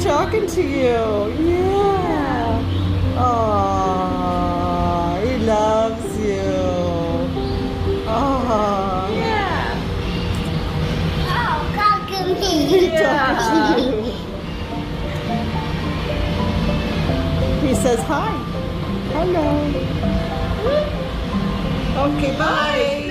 talking to you. Yeah. Oh, he loves you. Oh. Yeah. Oh, cock me. He talks to you. He says hi. Hello. Okay, bye.